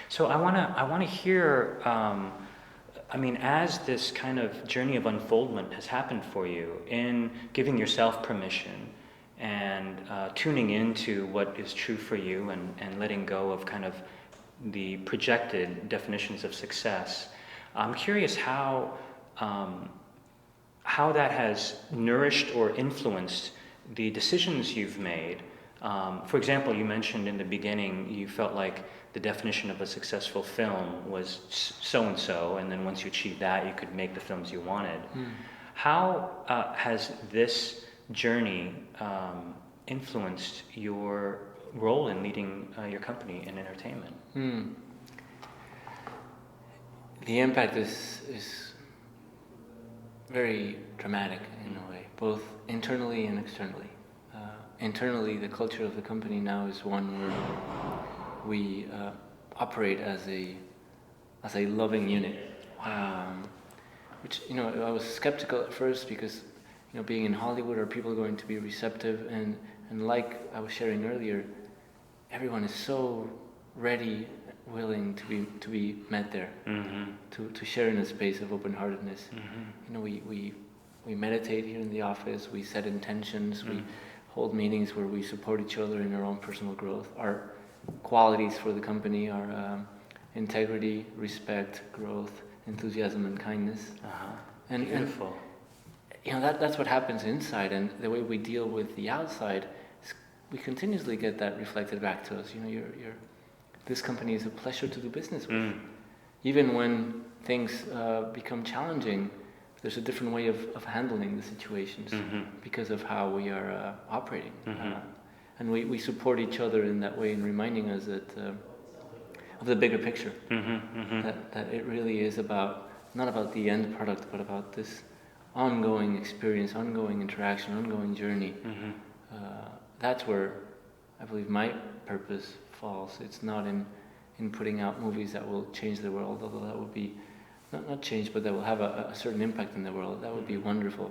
So I wanna hear. I mean, as this kind of journey of unfoldment has happened for you in giving yourself permission and tuning into what is true for you and letting go of kind of the projected definitions of success, I'm curious how that has nourished or influenced the decisions you've made. For example, you mentioned in the beginning you felt like the definition of a successful film was so and so, and then once you achieved that, you could make the films you wanted. How has this journey influenced your role in leading your company in entertainment? The impact is very dramatic in a way, both internally and externally. Internally, the culture of the company now is one where we operate as a loving unit, which I was skeptical at first because being in Hollywood, are people going to be receptive? And like I was sharing earlier, everyone is so ready, willing to be met there, to share in a space of open-heartedness. We meditate here in the office. We set intentions. We hold meetings where we support each other in our own personal growth. Our qualities for the company are integrity, respect, growth, enthusiasm, and kindness. And Beautiful. That's what happens inside, and the way we deal with the outside, we continuously get that reflected back to us. This company is a pleasure to do business with. Even when things become challenging, there's a different way of handling the situations because of how we are operating. And we support each other in that way, in reminding us that of the bigger picture. That it really is not about the end product, but about this ongoing experience, ongoing interaction, ongoing journey. That's where I believe my purpose falls. It's not in putting out movies that will change the world, although that would be not change, but that will have a certain impact in the world. That would be wonderful.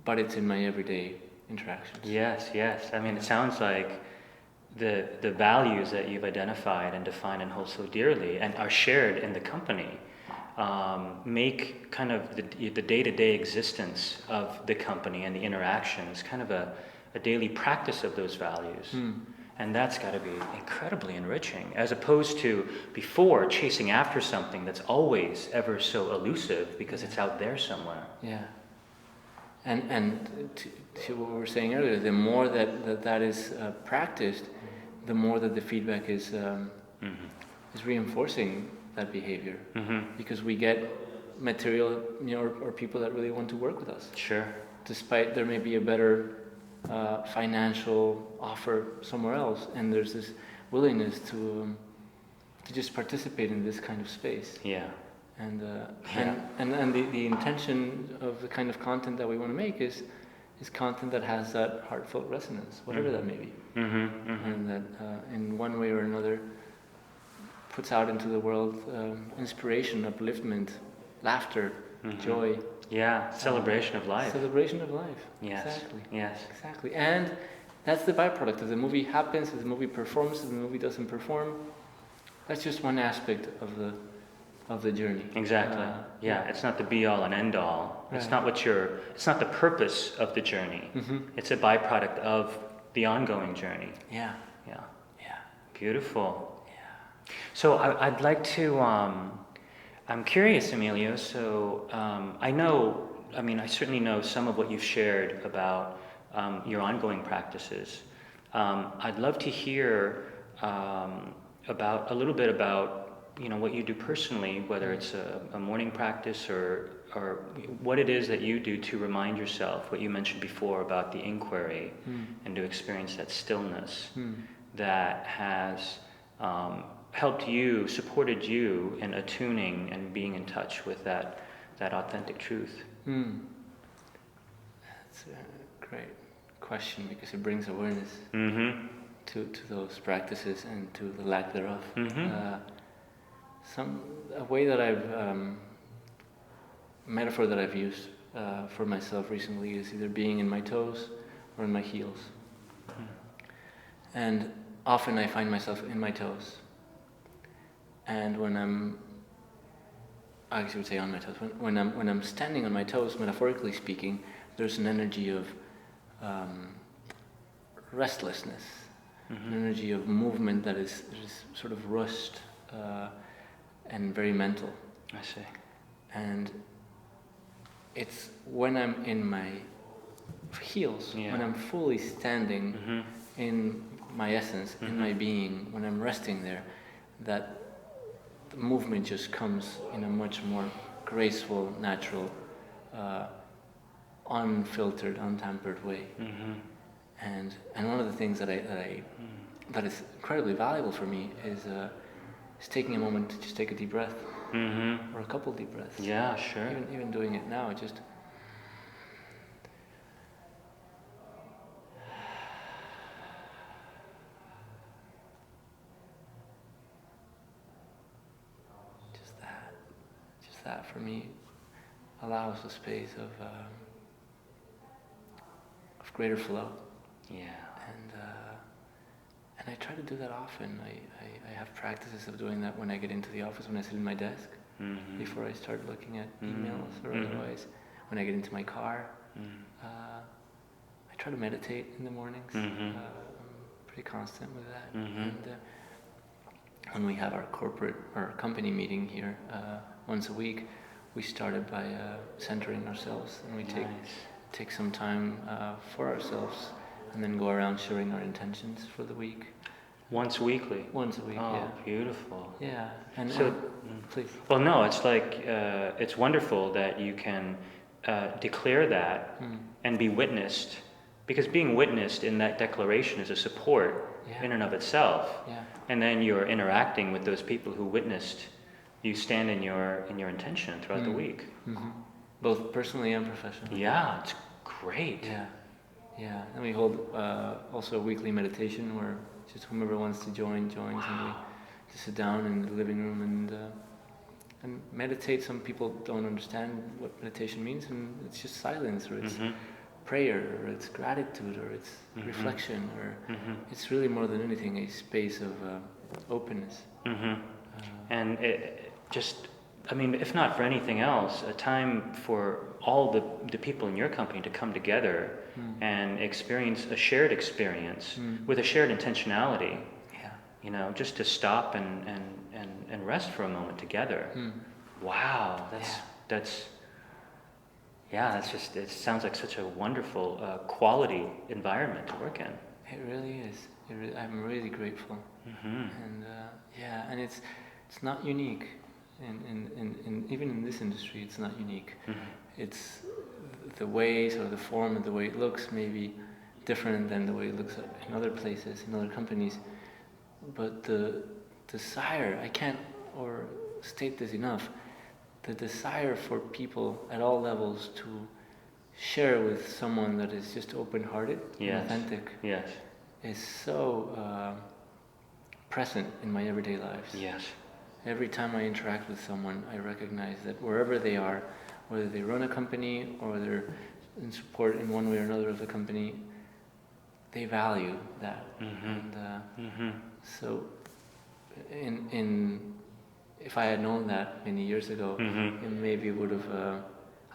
But it's in my everyday interactions. Yes. I mean, it sounds like the values that you've identified and defined and hold so dearly and are shared in the company make kind of the day-to-day existence of the company and the interactions kind of a daily practice of those values. And that's got to be incredibly enriching, as opposed to before chasing after something that's always ever so elusive because it's out there somewhere. Yeah. And to what we were saying earlier, the more that is practiced, the more that the feedback is reinforcing that behavior, because we get material, or people that really want to work with us. Sure. Despite there may be a better financial offer somewhere else, and there's this willingness to just participate in this kind of space. Yeah. And the intention of the kind of content that we want to make is content that has that heartfelt resonance, whatever that may be, and that in one way or another puts out into the world inspiration, upliftment, laughter, joy. Yeah, celebration of life. Celebration of life. Yes. Exactly. Yes. Exactly. And that's the byproduct. If the movie happens, if the movie performs, if the movie doesn't perform, that's just one aspect of the journey. Exactly. It's not the be all and end all. Right. It's not the purpose of the journey. It's a byproduct of the ongoing journey. Yeah. Beautiful. Yeah. So I'd like to I'm curious, Emilio, so I certainly know some of what you've shared about your ongoing practices. I'd love to hear a little bit about what you do personally, whether it's a morning practice or what it is that you do to remind yourself, what you mentioned before about the inquiry, and to experience that stillness that has helped you, supported you in attuning and being in touch with that authentic truth. That's a great question, because it brings awareness to those practices and to the lack thereof. A way that metaphor that I've used for myself recently is either being in my toes or in my heels. And often I find myself in my toes. And when I actually would say on my toes. When I'm standing on my toes, metaphorically speaking, there's an energy of restlessness, an energy of movement that is sort of rushed and very mental. I see. And it's when I'm in my heels, when I'm fully standing in my essence, in my being, when I'm resting there, that the movement just comes in a much more graceful, natural, unfiltered, untampered way. And one of the things that that is incredibly valuable for me is taking a moment to just take a deep breath, or a couple deep breaths. Yeah, sure. Even doing it now, just that for me allows a space of greater flow. Yeah. And I try to do that often. I have practices of doing that when I get into the office, when I sit in my desk, before I start looking at emails or otherwise. When I get into my car, I try to meditate in the mornings. I'm pretty constant with that. And when we have our company meeting here once a week, we started by centering ourselves, and we take some time for ourselves, and then go around sharing our intentions for the week. Once weekly? Once a week, oh, yeah. Beautiful. Yeah, and so, please. Well, no, it's like, it's wonderful that you can declare that and be witnessed, because being witnessed in that declaration is a support in and of itself. Yeah. And then you're interacting with those people who witnessed you stand in your intention throughout the week. Both personally and professionally. Yeah, it's great. Yeah. And we hold also a weekly meditation where just whomever wants to joins, and we just sit down in the living room and meditate. Some people don't understand what meditation means, and it's just silence, or it's prayer, or it's gratitude, or it's reflection, or it's really more than anything a space of openness. And it just, I mean, if not for anything else, a time for all the people in your company to come together and experience a shared experience with a shared intentionality. Yeah. You know, just to stop and rest for a moment together. Wow, that's just, it sounds like such a wonderful quality environment to work in. It really is. I'm really grateful. And and it's not unique. In even in this industry, it's not unique. It's the ways or the form and the way it looks may be different than the way it looks in other places, in other companies. But the desire, I can't state this enough, the desire for people at all levels to share with someone that is just open-hearted and authentic is so present in my everyday lives. Yes. Every time I interact with someone, I recognize that wherever they are, whether they run a company or they're in support in one way or another of the company, they value that. And so, if I had known that many years ago, it maybe would have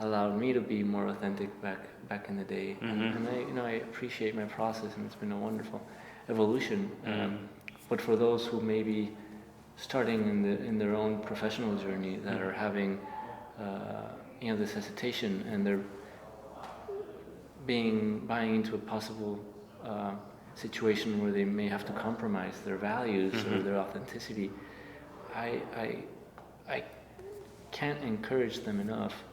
allowed me to be more authentic back in the day. And I appreciate my process, and it's been a wonderful evolution. But for those who may be starting in their own professional journey, that are having this hesitation, and they're buying into a possible situation where they may have to compromise their values or their authenticity, I can't encourage them enough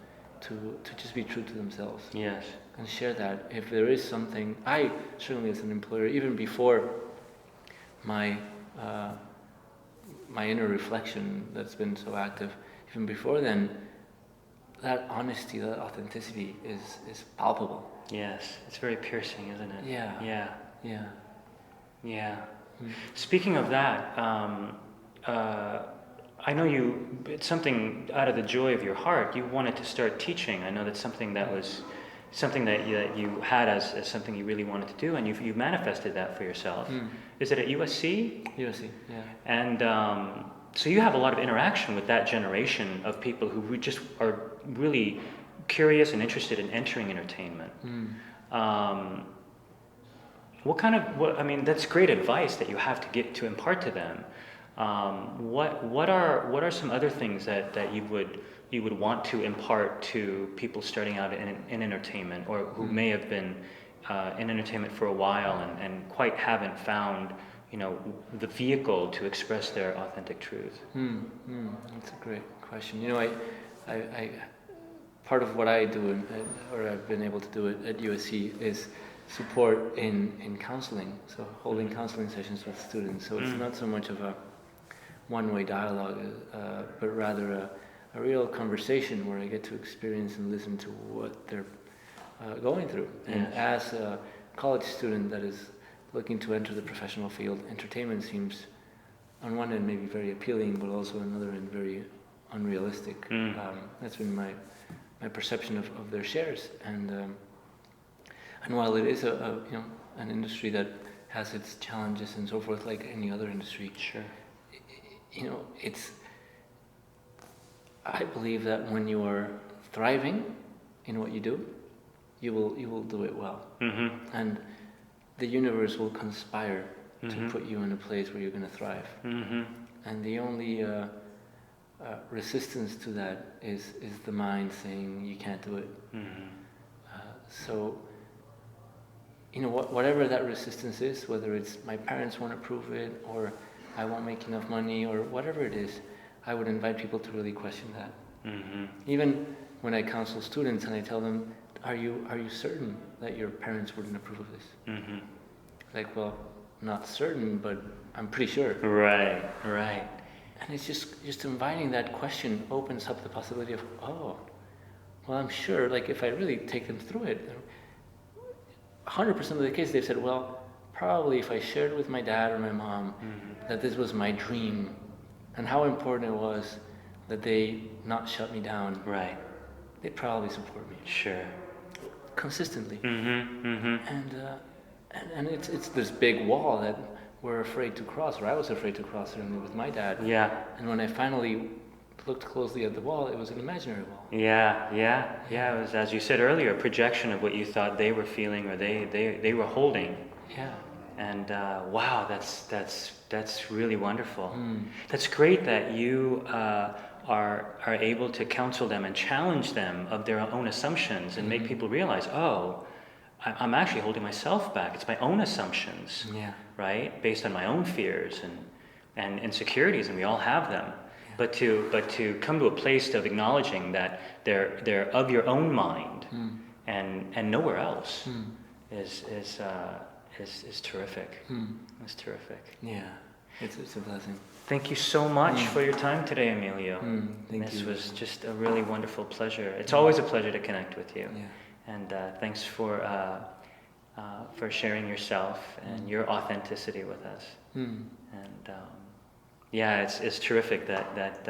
to just be true to themselves. Yes. And share that. If there is something, I certainly as an employer, even before my inner reflection that's been so active, even before then, that honesty, that authenticity is palpable. Yes, it's very piercing, isn't it? Yeah. Speaking of that, I know it's something out of the joy of your heart. You wanted to start teaching. I know that's something that was something that you had as something you really wanted to do, and you've manifested that for yourself. Is it at USC? USC, yeah. And so you have a lot of interaction with that generation of people who just are really curious and interested in entering entertainment. I mean, that's great advice that you have to impart to them. What are some other things that you would want to impart to people starting out in entertainment, or who may have been in entertainment for a while and quite haven't found, the vehicle to express their authentic truth? That's a great question. I part of what I do, or I've been able to do it at USC, is support in counseling. So holding counseling sessions with students. So it's not so much of a one-way dialogue, but rather a real conversation where I get to experience and listen to what they're going through. And as a college student that is looking to enter the professional field, entertainment seems, on one end, maybe very appealing, but also on another end, very unrealistic. That's been my perception of their shares. And while it is an industry that has its challenges and so forth, like any other industry, Sure. I believe that when you are thriving in what you do, you will do it well. And the universe will conspire to put you in a place where you're going to thrive. And the only resistance to that is the mind saying you can't do it. So, whatever that resistance is, whether it's my parents won't approve it, or I won't make enough money, or whatever it is, I would invite people to really question that. Even when I counsel students and I tell them, are you certain that your parents wouldn't approve of this? Like, well, not certain, but I'm pretty sure. Right. And it's just inviting that question opens up the possibility of, oh, well, I'm sure, like, if I really take them through it, 100% of the case they've said, well, probably if I shared with my dad or my mom that this was my dream and how important it was that they not shut me down, Right. they'd probably support me. Sure. Consistently. And it's this big wall that we're afraid to cross, or I was afraid to cross, certainly with my dad. Yeah. And when I finally looked closely at the wall, it was an imaginary wall. Yeah. It was, as you said earlier, a projection of what you thought they were feeling or they were holding. Yeah. And wow, that's really wonderful. That's great that you are able to counsel them and challenge them of their own assumptions and make people realize, oh, I'm actually holding myself back. It's my own assumptions, right, based on my own fears and insecurities, and we all have them. But to come to a place of acknowledging that they're of your own mind and nowhere else is terrific. It's terrific. Yeah, it's a blessing. Thank you so much for your time today, Emilio. Thank you. This was just a really wonderful pleasure. It's always a pleasure to connect with you. Yeah. And thanks for sharing yourself and your authenticity with us. And it's terrific that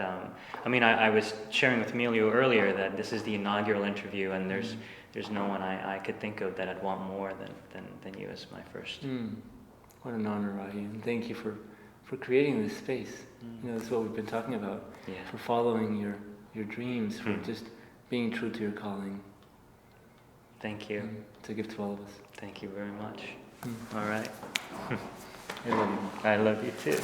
I was sharing with Emilio earlier that this is the inaugural interview, and there's no one I could think of that I'd want more than you as my first. What an honor, Rahi, and thank you for creating this space. That's what we've been talking about. Yeah. For following your dreams, for just being true to your calling. Thank you. It's a gift to all of us. Thank you very much. All right. I love you. I love you too.